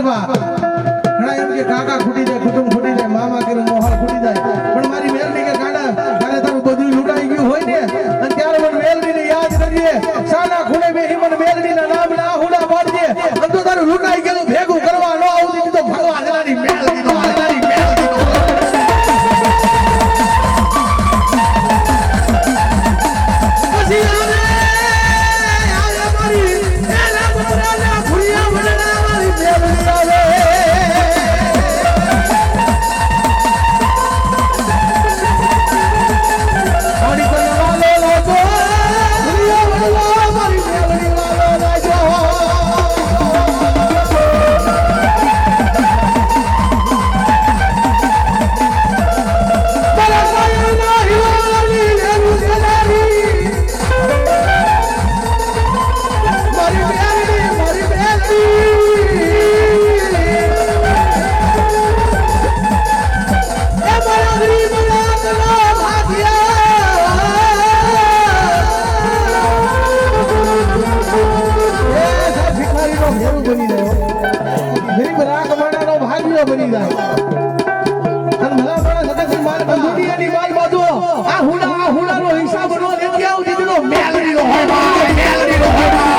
હાચવા ઘણા એમ કે કાકા ખૂટી જાય કુટુંબ ખૂટી જાય મામા કે મોહાળ ખૂટી જાય પણ મારી મેલડી કે કાકા ત્યારે તારું બધું લૂંટાઈ ગયું હોય ને અને ત્યારે મને મેલડીને યાદ કરીએ સાના ખૂણે બેહી મને મેલડીના નામ ના હુડા પાડજે અને તો તારું લૂંટાઈ ગયેલું ભેગું કરવા ન આવતી તો ભગવાન હાલાની મેલડીનો હાલાની મેલડીનો પછી બની જાય અને ભલા ભલા સદા માર બંધુડીની માલ બાજુ આ હુડાનો હિસાબ નો લેતી આવતી દીનો મેલડીનો હોય ભાઈ મેલડીનો હોય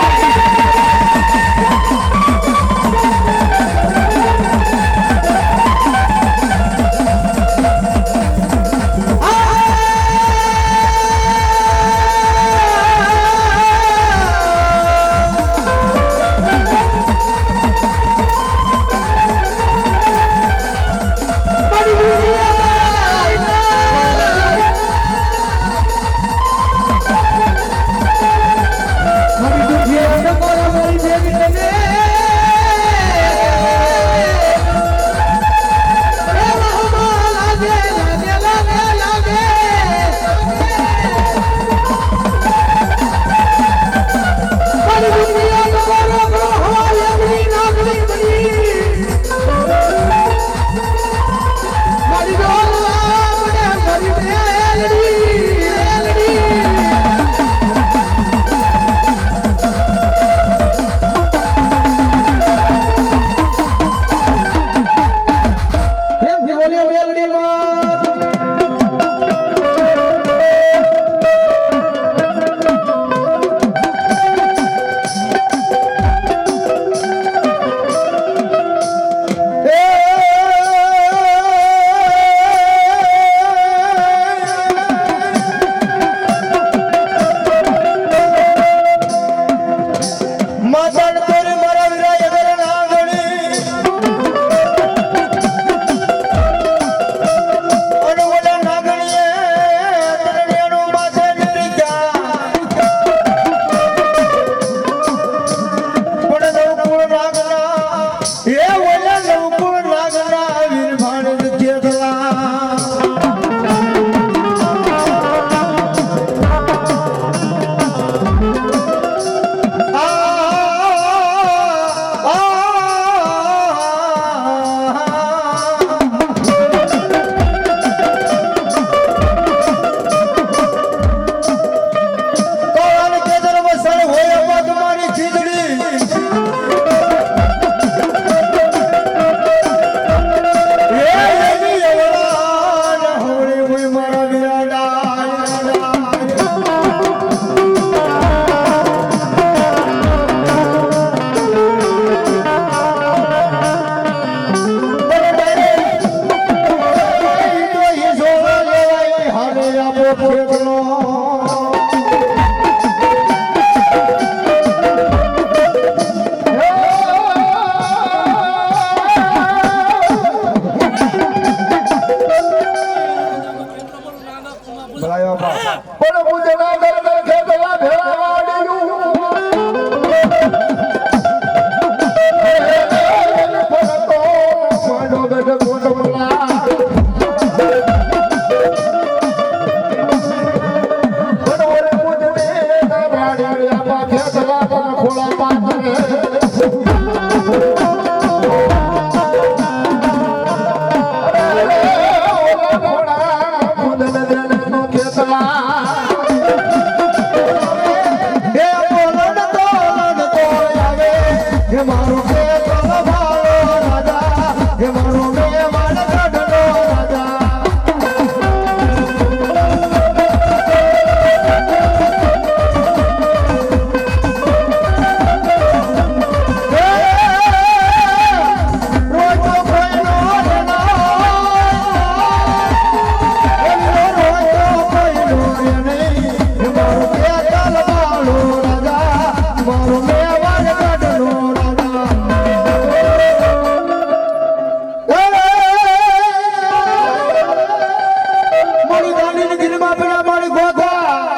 મારી દાંડીની દિલમાં પેલા મારી ગોધા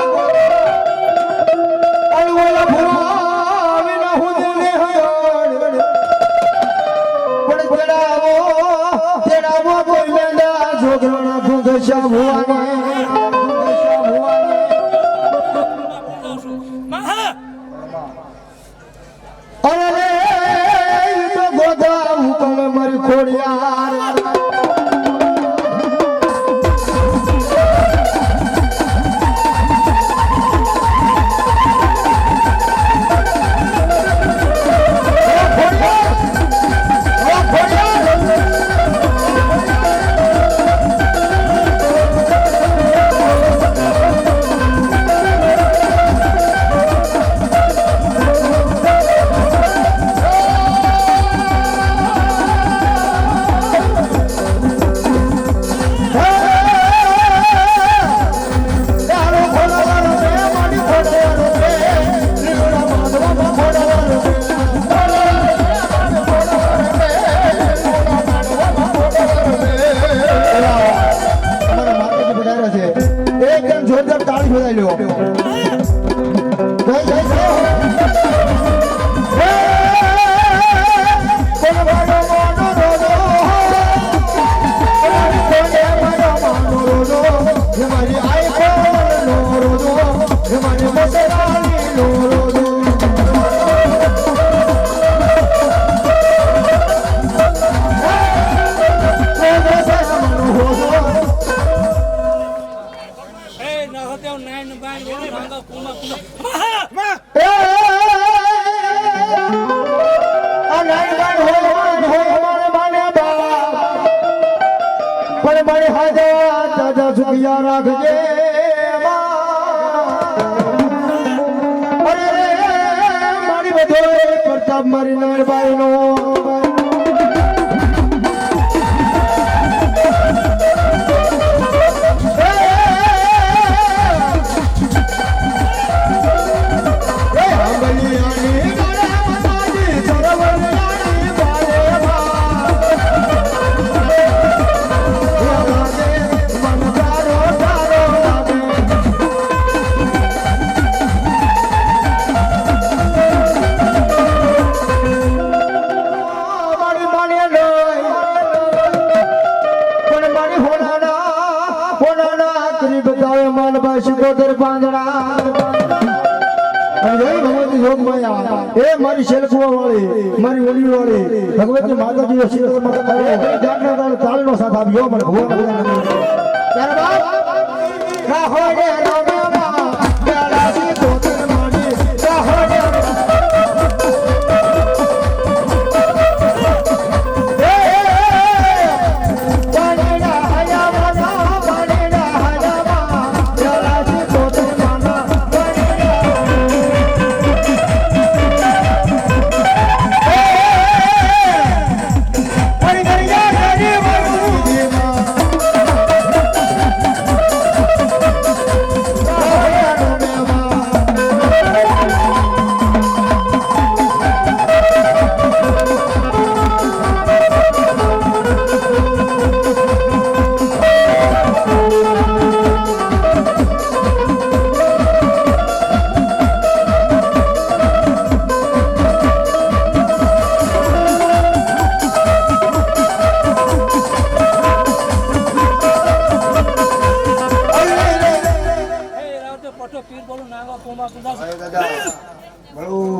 અળવોલા ભુવા વિના હું દિલે હયાડ પણ તેડાવો કોઈ મેંડા જોગરોના ભૂગશા ભુવાને અરે તો ગોધા હુકમ મારી ખોડિયાર જોરદાર તાળી બજાવી લ્યો મારી હાજા દાદા સુખિયા રાખજે અરે મારી બધો પ્રતાપ મારી નારબાઈ નો શિકોતર પાંદડા ભગવતી યોગ માયા એ મારી શેલકુવા વાળી મારી ઓલી વાળી ભગવતી માતાજી શિકોતર માતા તાળનો સાથ આપ્યો મને ભગવાન ત્યારબાદ રાહોડે રામા પ્યારા શિકોતર માડી રાહોડે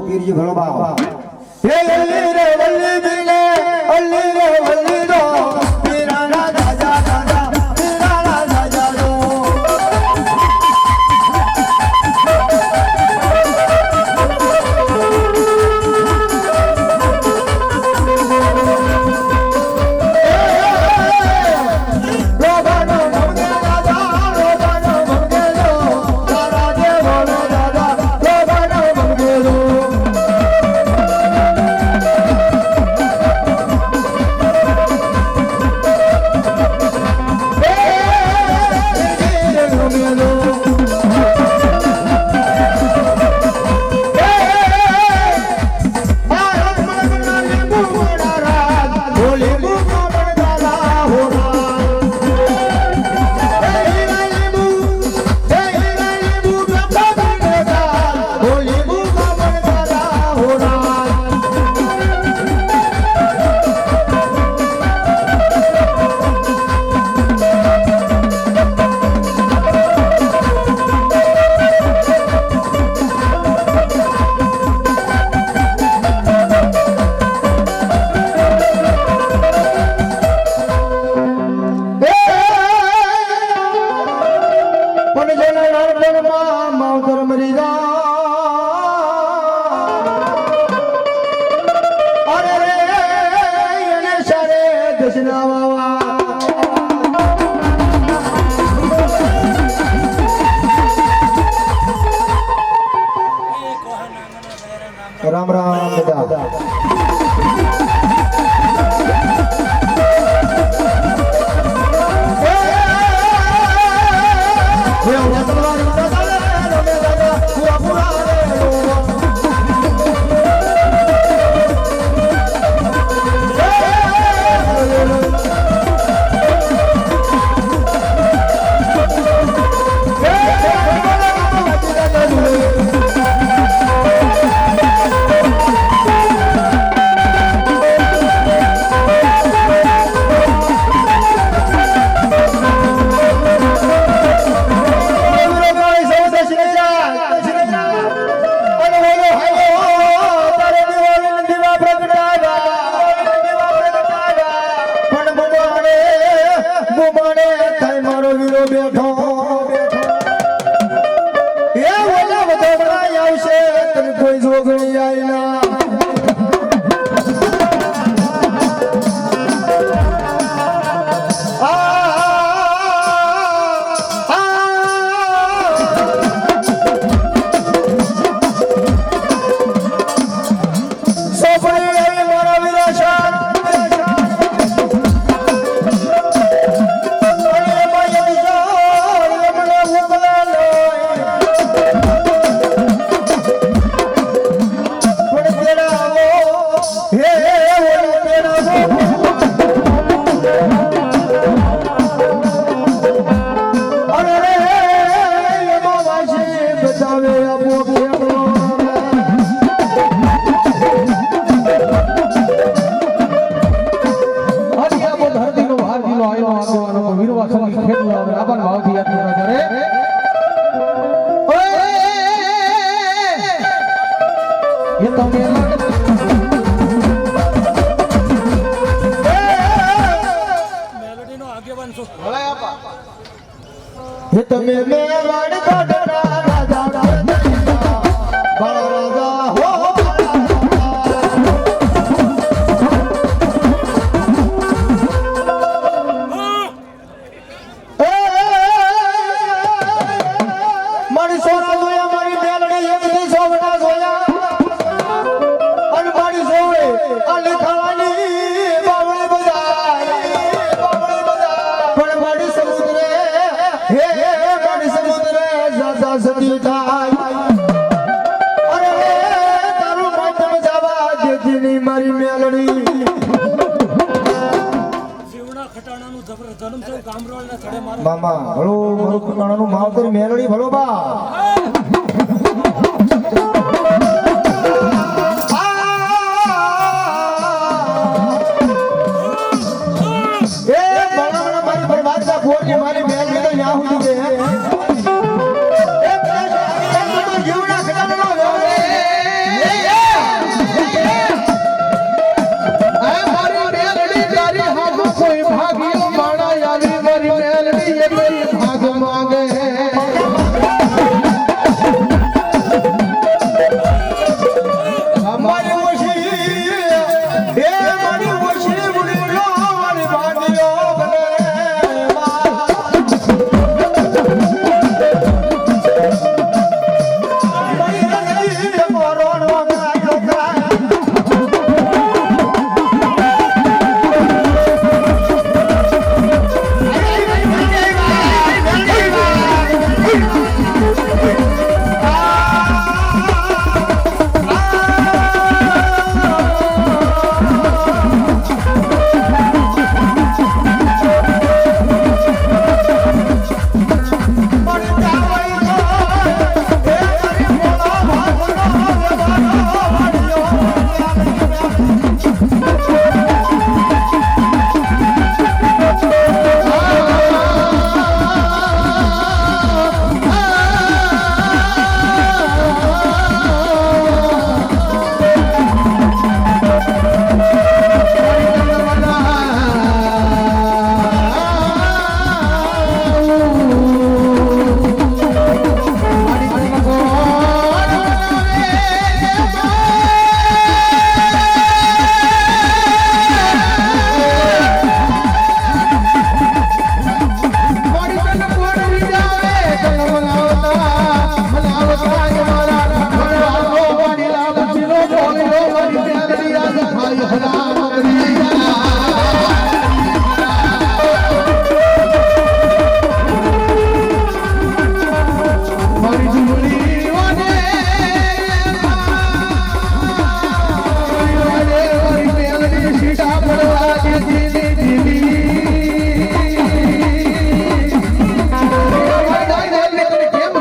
પીરજી ભલો બાપ હે વલ્લી રે વલ્લી દિલે વલ્લી રે વલ્લી રો પીરાના દાદા દાદા પીરાના દાદા રો રોબાનો ભવને દાદા રોબાનો ભવને રો તારા જે બોલો દાદા રોબાનો ભવને રો અને જેના નાનપણમાં માવતર મરી અરે એને સારે દશના વાવા રામ રામ બધા તમે મેવાડ કોટના રાજા બાળા હો મારી સોના જોયા મારી મેલડી એકથી સોના જોયા અને મારી સોવે આ લેખાવાની બાવળી બજાય પણ મારી સમુદ્રે હે મારી સમુદ્રે જાજા સતી થાય અરે તારું માથમ જવા જેથી મારી મેલડી મામા ભલો મારું ખટાણાનું માવતર મેલડી ભલો બા મારી મેલડી તો ન્યા સુધી છે કોઈ ભાગ્યો માણા આવી મારી મેલડી એ ભાગ માંગે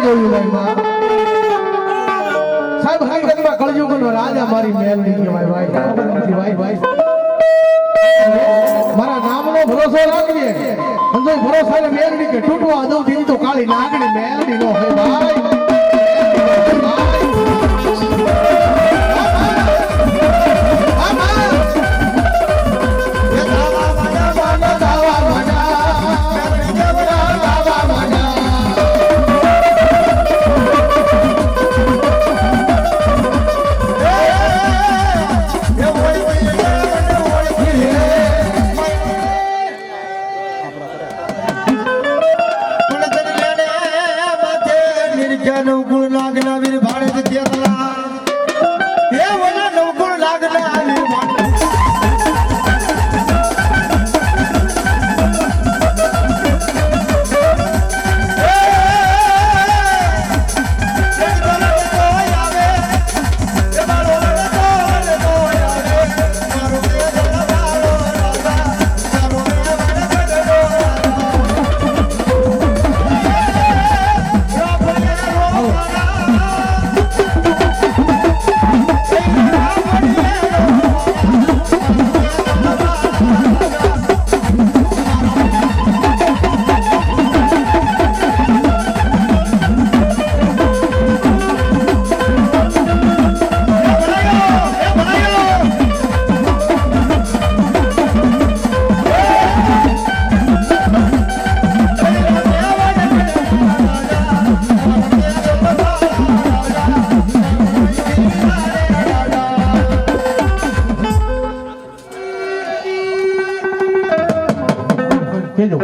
જોયું ભાઈ માં સાહેબ હકીકતમાં કળયુગનો રાજા મારી મેલડી કહેવાય ભાઈ ખબર નથી ભાઈ મારા નામનો ભરોસો રાખજે સમજો ભરોસો મેલડી કે તૂટવા દઉં દીધી તો કાળી નાગણી મેલડી નો હે ભાઈ કેજો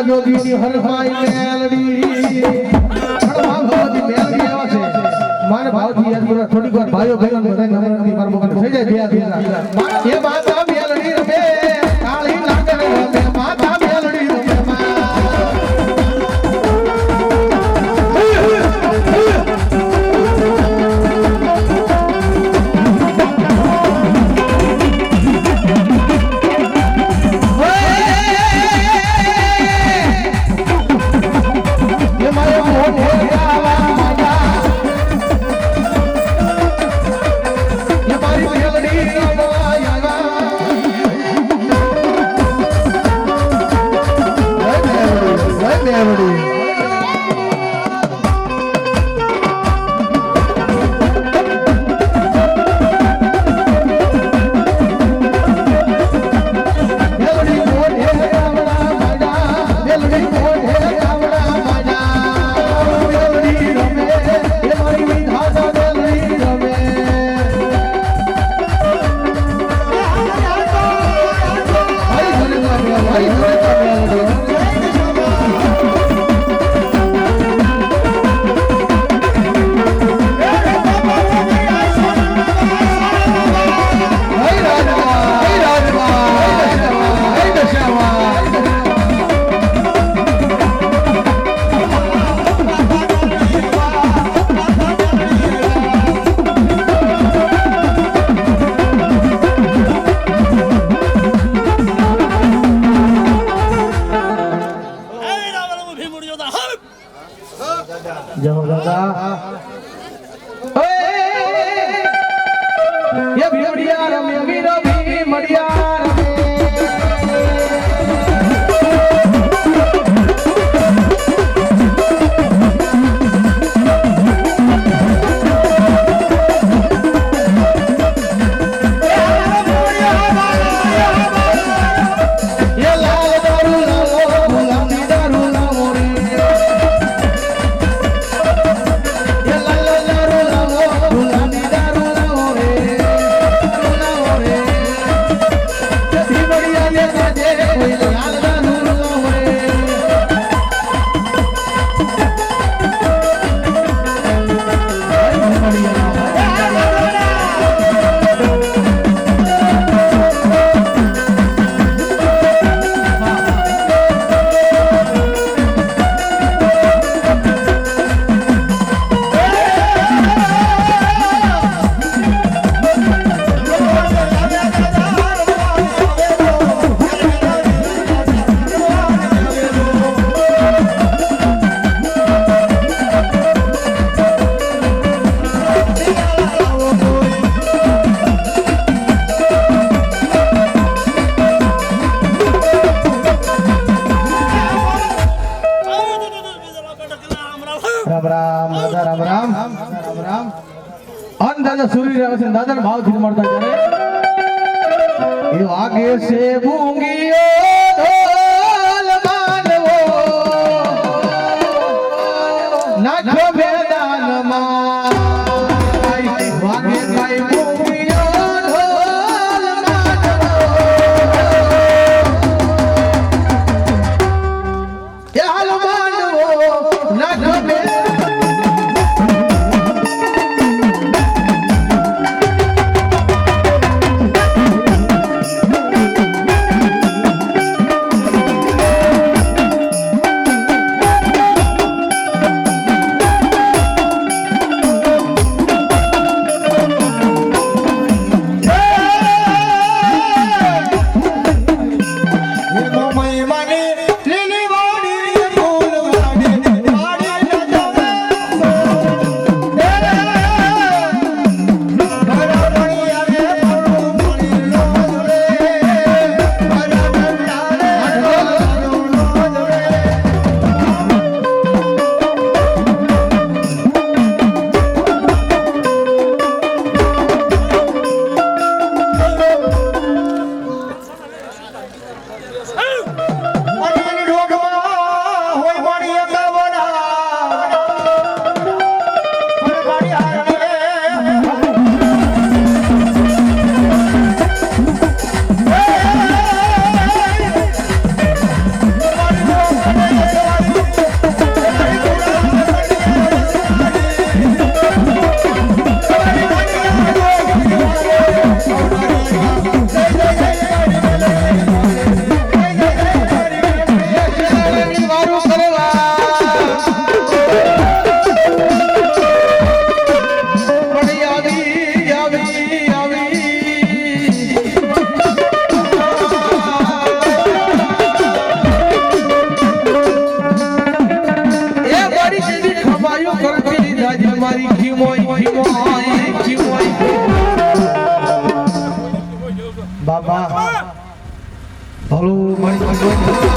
જોગીની હરભાઈ મેલડી મારા ભાવથી યાદ કરો થોડીક વાર ભાઈઓ બહેનો બધાને નમ્રતાથી મારા મોકલ થઈ જાય બે એ માતા મેલડી રમે કાળી નાગણ રમે માતા મેલડી રમે જય દાદા એ ભીમડિયા રમે વીરો ભીમડિયા રમે દાદા સુરી રહ્યા છે દાદાના ભાવથી મળતા ત્યારે એ વાગે છે ભૂંગીઓ ઢોલ માનવો નાખો મેદાનમાં વાગે કાઈ ભૂંગીઓ ઢોલ માનવો એ હાલ માનવો નાખો બાબા ભલો મળી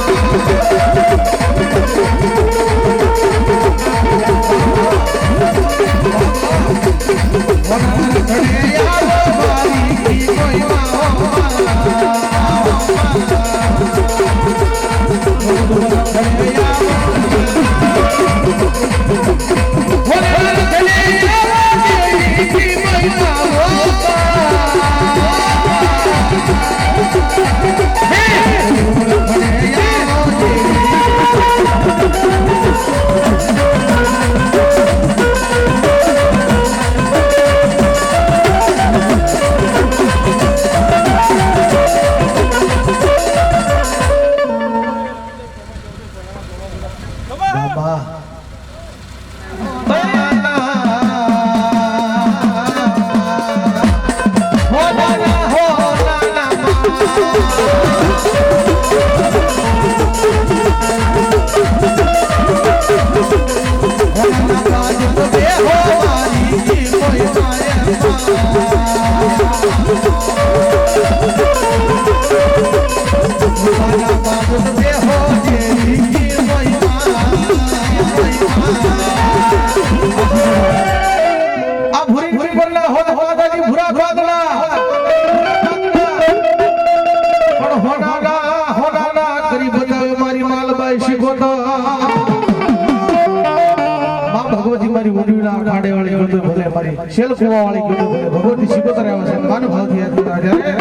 શેલકુવા વાળી ગોડી ભગવતી શિકોતર આવે છે માન ભાવથી યાદ કરવા જ્યારે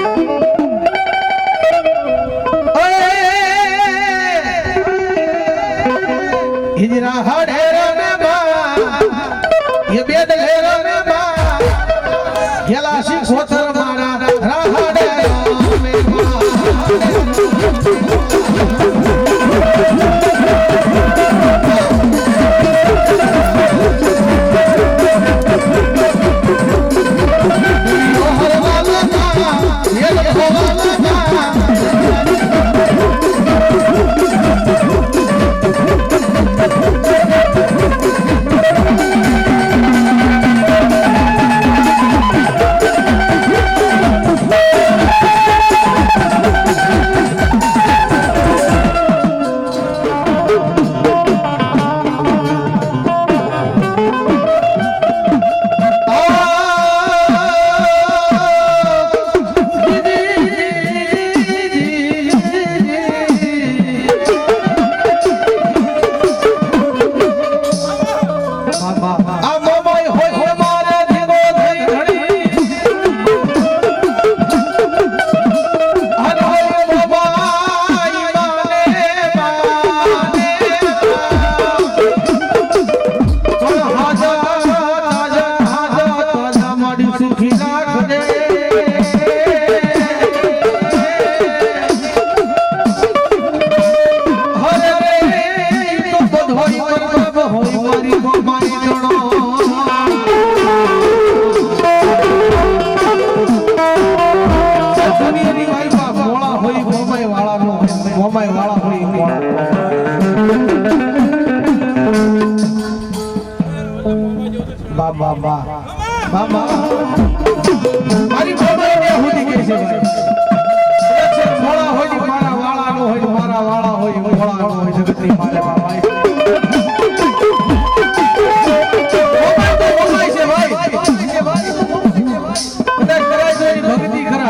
હિજરા હડેરો ને બા એ બેદ લેરો ને બા ગેલા શિકોતર મારા રાહડેરો મે બા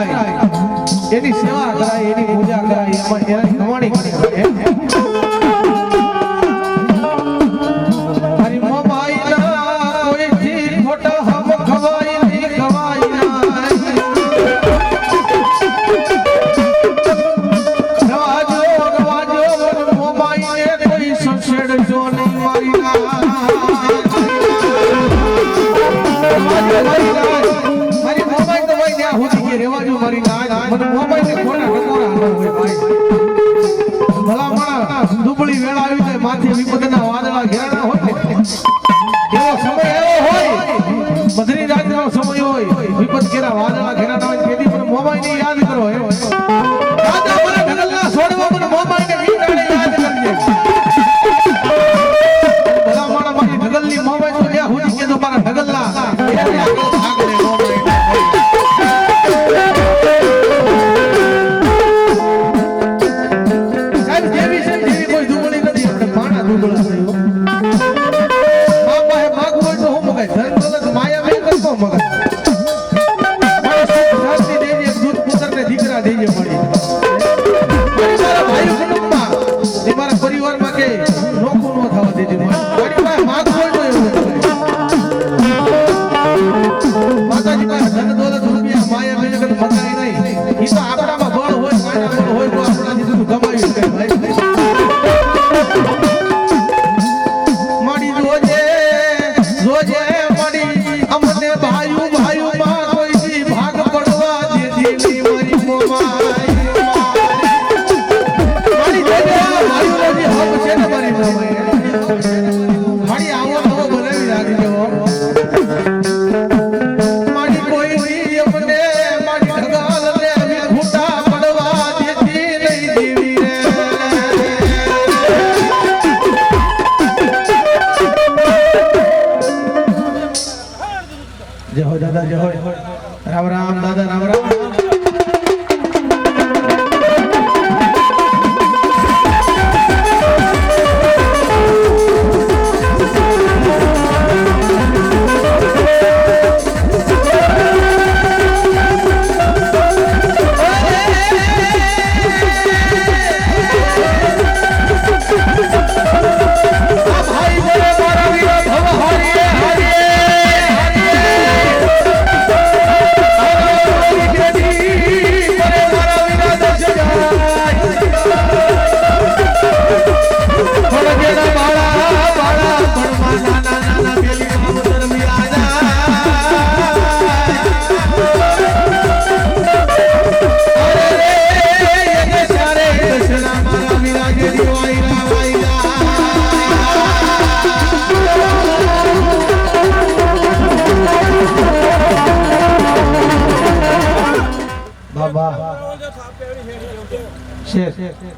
કરાય, એની સેવા કરાય, એની પૂજા કરાય, એમાં એની કમાણી કરાય. મારી મોમાઈના કોઈથી ખોટા હમ ખવાય નહીં, ખવાય ના. રવાજો મોમાઈને કોઈ સંશેડજો નહીં મારી ના. મારી મોમાઈ તો ભાઈ ત્યાં હોતી કે રેવાજો મારી ના. મને મોમાઈ ને ખોટા ટકોરા ન હોય ભાઈ. ભલા માણા દુબળી વેળા આવી જાય, માથે વિપદના વાદળા ઘેરાના હોય ને, એવો સમય એવો હોય, મધરી રાતનો સમય હોય, વિપદ ઘેરા વાદળા ઘેરાના હોય, તેથી મને મોમાઈ ને યાદ કરો. એવો દાદા મને ઢગલના છોડવા, મને મોમાઈ ને વીટાળે યાદ કરજે. ભલા માણા મારી ઢગલની મોમાઈ તો ત્યાં હોતી કે તો મારા ઢગલના એને આગળ ભાગ લે મોમાઈ. પરિવારમાં કે નોખું ન થવા દેજે. મારી પાસે માગ હોય તો એવું માતાજી પાસે ધન દોલત રૂપિયા માયા મેં કઈ મકાઈ નહીં. ઈ તો આપણામાં બળ હોય, માયા બળ હોય તો આપણાથી બધું કમાવી શકાય ભાઈ. માડી જોજે જોજે માડી અમને ભાયુ ભાયુ માં કોઈ ભાગ પડવા દેતી નહીં મારી મોમાઈ. માડી જોજે ભાયુ નથી હમ છે ને મારી મોમાઈ. માડી આવો આવો બનાવી રાખજો. માડી કોઈ અમને માડી ઢગાલ ને વિખૂટા પડવા દેતી નહીં દેવી રે. જય હો દાદા, જય હો. રામ રામ દાદા, રામ રામ.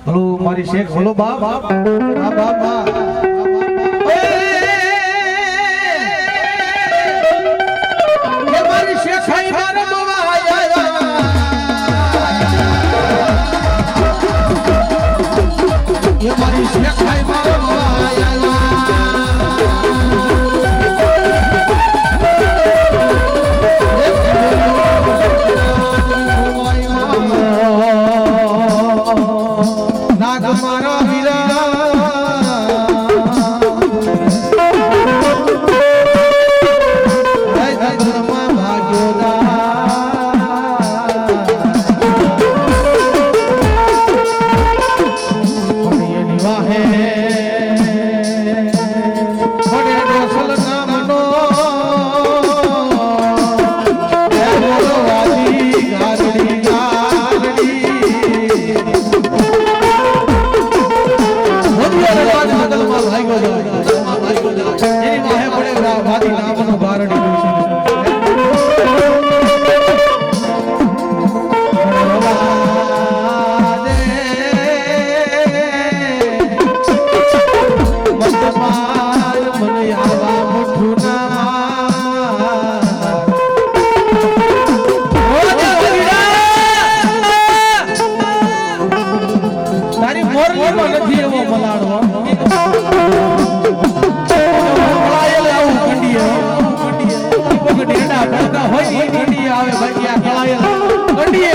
બોલો મારી શેખ, બોલો બા બા બા બા બા. એ મારી શેખ આઈ મારા બાબા આયા. એ મારી શેખ આઈ મારા બાબા આયા. મારા વીરા હોય ઈ ઠંડી આવે ભટિયા કળાયેલા કંડીએ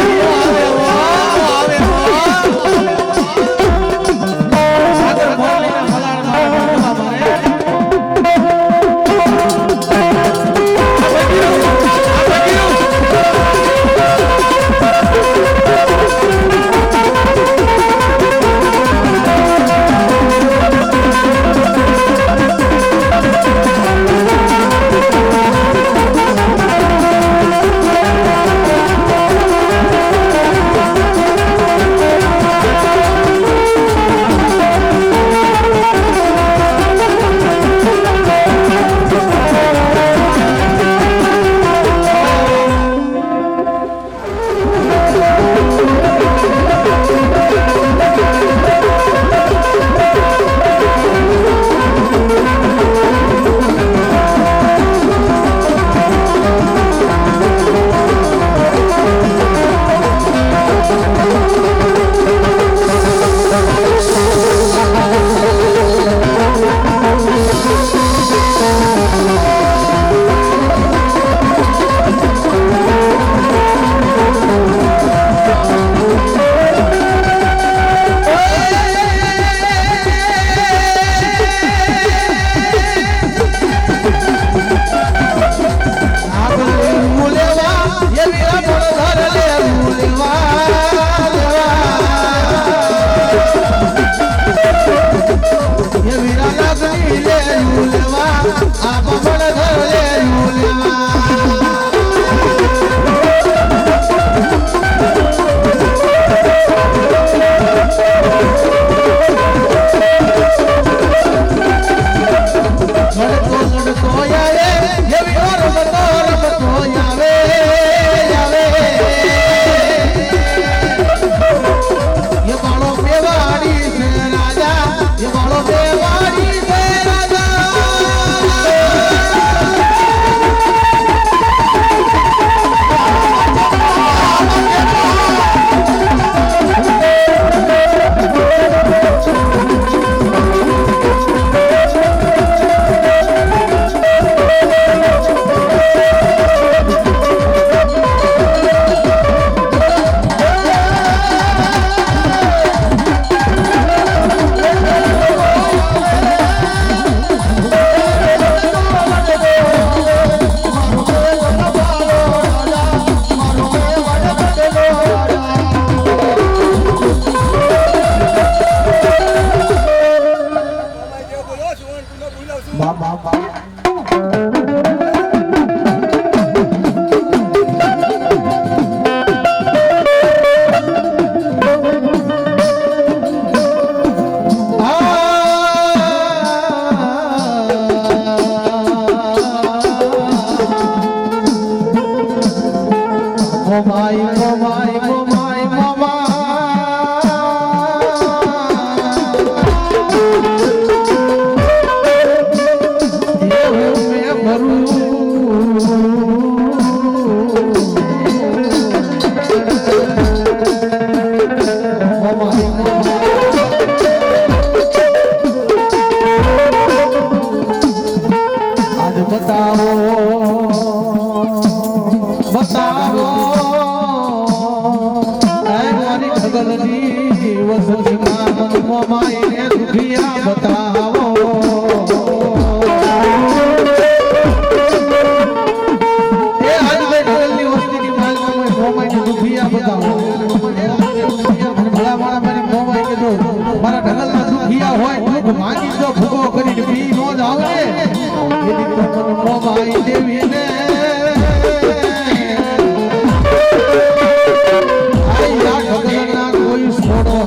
મોમાઈ મોમાઈ મોમાઈ મોમાઈ એવું મેં ભરું બતાવો બતાવો મારી ઢગલની વસતીમાં મનમાઈને દુખિયા બતાવો એ આજ બે ઢગલની વસતીની મોમાઈને દુખિયા બતાવો ભલા મારા મારી મોમાઈ કીધું મારા ઢગલના દુખિયા હોય દુઃખ માંગી જો ભૂગો કરીને પી નો જ આવે મોમાઈ દેવીને આયા ઢગલના કોઈ છોડો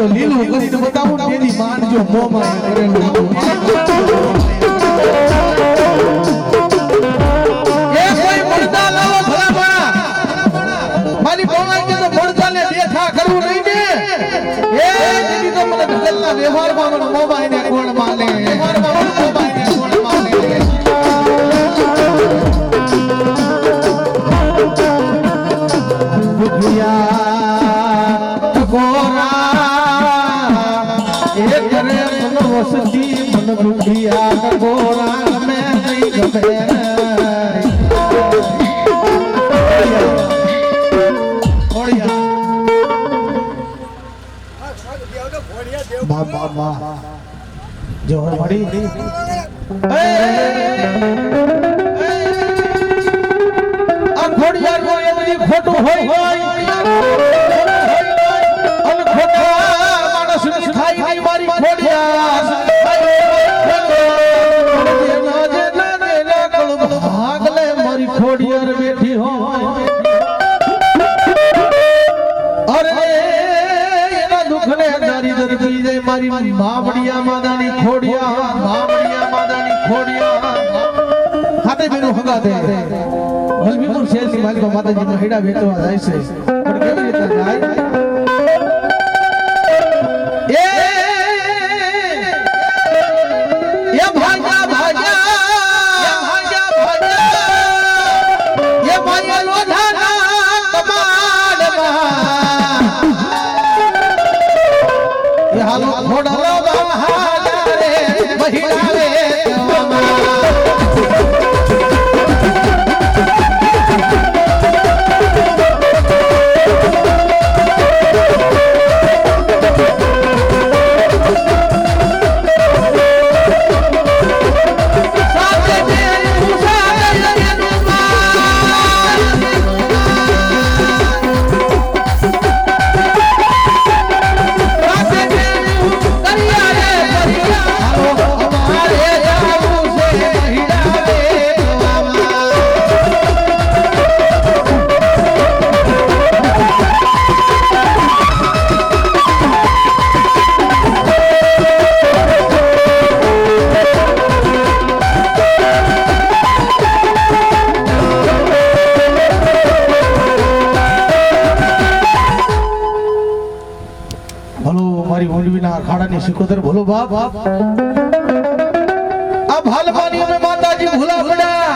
લીલું કરીને બતાવું તેની માનજો મોમાઈ કરેલું વ્યવહારમાં મને મોબાઈને કોણ માને મોબાઈને કોણ માને દુખિયા ટકોરા એ કરે મન વસતી મન દુખિયા ટકોરા ગમે નહીં ગમે જો મળી આ ખોડિયાર નો એમની ખોટું હોય અને ખોટા માણસ ની થાય નહીં મારી ખોડિયાર ભાગલે મારી ખોડિયાર બેઠી હોય અરે મારી મામડિયા માદાની ખોડિયા હાથે બેનો હગાતે હલવીપુર શેરની માલિકા માતાજીનો હેડા વેચવા જાય છે પણ કેવી રીતે જાય એ ભાગ્યા એ માયા લોઢાના કમાડમાં હાલો ખોડલો બહારે મહિલાવે અખાડાની સિકોતર ભોલો બાપ આ ભાલમાની અમે માતાજી ભૂલા પડ્યા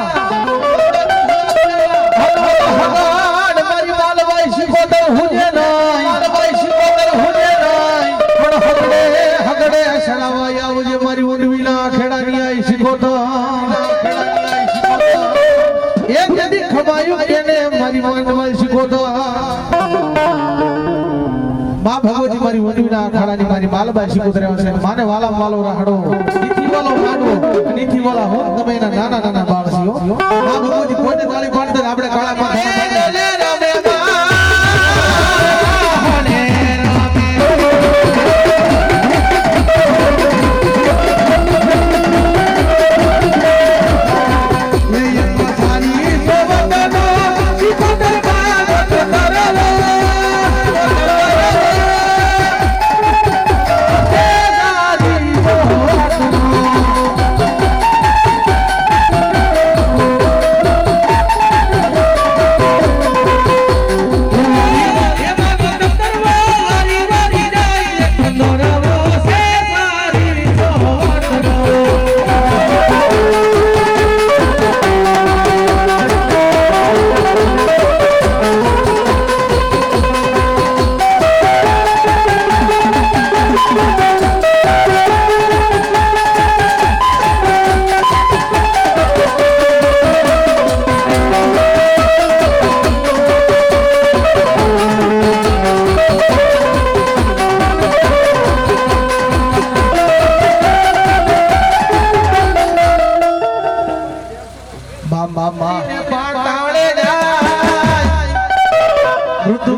મારી માલવાઈ સિકોતર હુજે નહીં માલવાઈ સિકોતર હુજે નહીં પણ હગડે સરાવાઈ આવજે મારી ઓડવીના ખેડાની આઈ સિકોતર એક જદી ખમાયું કેને મારી માલવાઈ સિકોતર મા ભગવતી મારી વંડવીના અખાડાની મારી માલબાઈ સિકોતર છે માને વાલા વાલો રાહડો નીથી વાલો રાહડો નીથી વાલા હો તમે એના નાના નાના બાળ છો મા ભગવતી કોઈને તાળી પાડતા આપણે કાળા માથા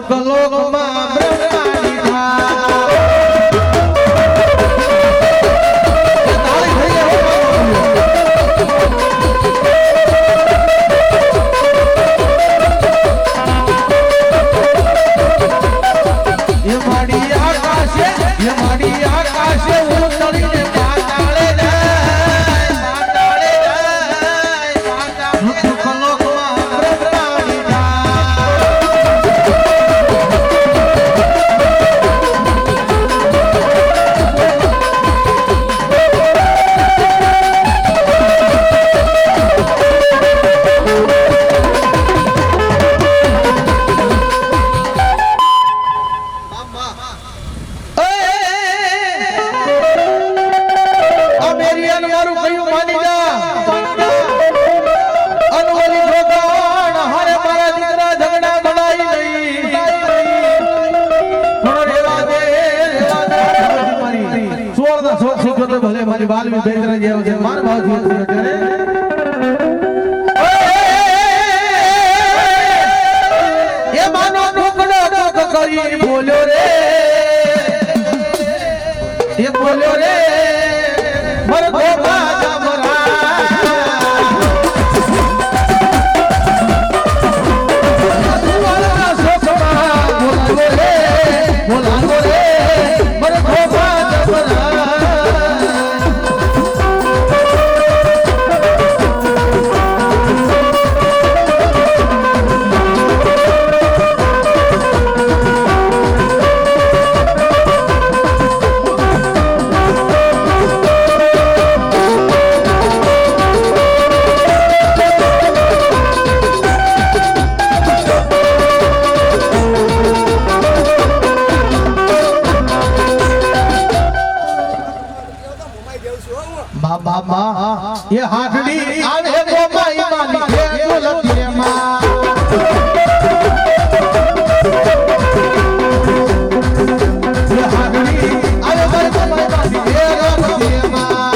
સુખલોકમાં બ્રહ્માની થાળ તાળી થઈ જાય એ માડી આકાશે ઉતરીને પાતાળે જાય સુખલોકમાં બ્રહ્માની ભલે મારી બાલવી બેદરા જેવો છે માર ભાવ એ માનો ટુકડો કરી બોલ્યો રે એ બોલ્યો રે મર ગોપા જમરા બોલાવો રે મર ગોપા જમરા ये हाथड़ी आवे गोमाई माली के दुलतिए मां ये हाथड़ी आवे गोमाई माली के दुलतिए मां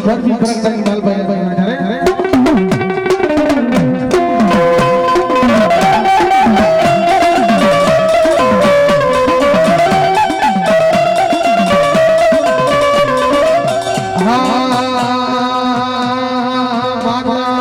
થોડી ફરક માલ ભાઈ માગલા